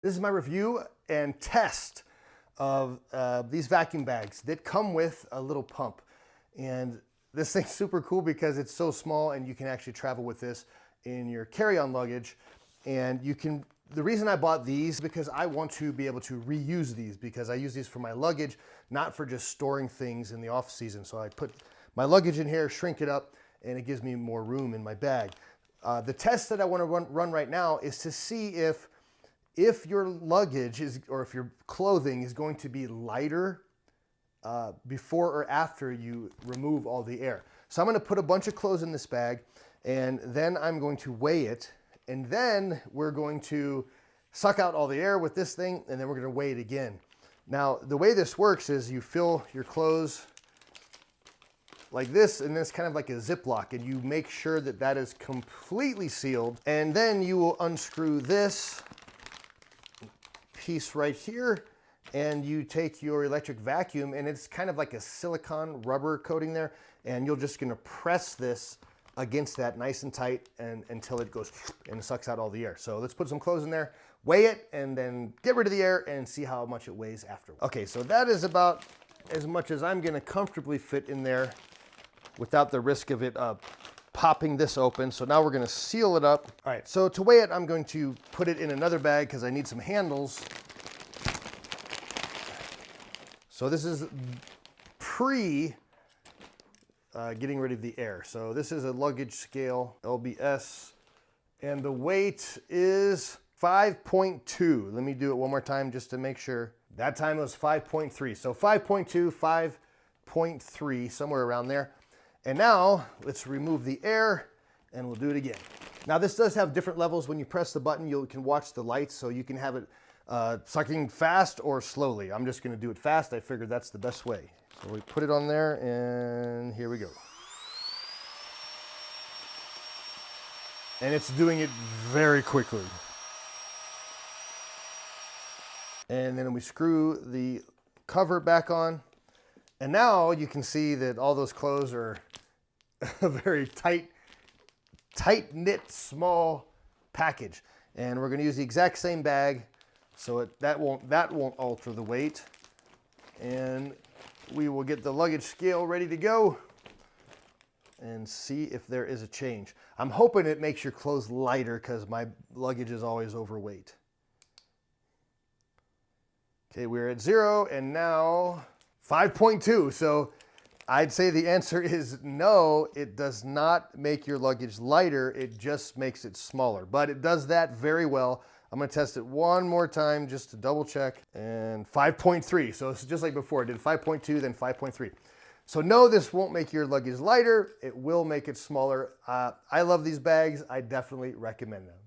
This is my review and test of these vacuum bags that come with a little pump. And this thing's super cool because it's so small and you can actually travel with this in your carry-on luggage. And you can, the reason I bought these is because I want to be able to reuse these, because I use these for my luggage, not for just storing things in the off season. So I put my luggage in here, shrink it up, and it gives me more room in my bag. The test that I want to run right now is to see if your luggage is, or if your clothing is going to be lighter before or after you remove all the air. So I'm going to put a bunch of clothes in this bag, and then I'm going to weigh it, and then we're going to suck out all the air with this thing, and then we're going to weigh it again. Now, the way this works is you fill your clothes like this, and it's kind of like a Ziploc, and you make sure that that is completely sealed, and then you will unscrew this piece right here, and you take your electric vacuum, and it's kind of like a silicone rubber coating there, and you're just going to press this against that nice and tight and until it goes and sucks out all the air. So let's put some clothes in there, weigh it, and then get rid of the air and see how much it weighs after. Okay, so that is about as much as I'm going to comfortably fit in there without the risk of it popping this open. So now we're going to seal it up. All right, so to weigh it, I'm going to put it in another bag because I need some handles. So this is pre getting rid of the air. So this is a luggage scale, LBS, and the weight is 5.2. Let me do it one more time just to make sure. That time it was 5.3. So 5.2, 5.3, somewhere around there. And now let's remove the air and we'll do it again. Now this does have different levels. When you press the button, you can watch the lights, so you can have it sucking fast or slowly. I'm just going to do it fast. I figured that's the best way. So we put it on there, and here we go. And it's doing it very quickly. And then we screw the cover back on. And now you can see that all those clothes are a very tight-knit, small package. And we're going to use the exact same bag, so that won't alter the weight. And we will get the luggage scale ready to go and see if there is a change. I'm hoping it makes your clothes lighter because my luggage is always overweight. Okay, we're at 0 and now 5.2. So I'd say the answer is no, it does not make your luggage lighter. It just makes it smaller, but it does that very well. I'm going to test it one more time just to double check, and 5.3. So it's just like before. I did 5.2, then 5.3. So no, this won't make your luggage lighter. It will make it smaller. I love these bags. I definitely recommend them.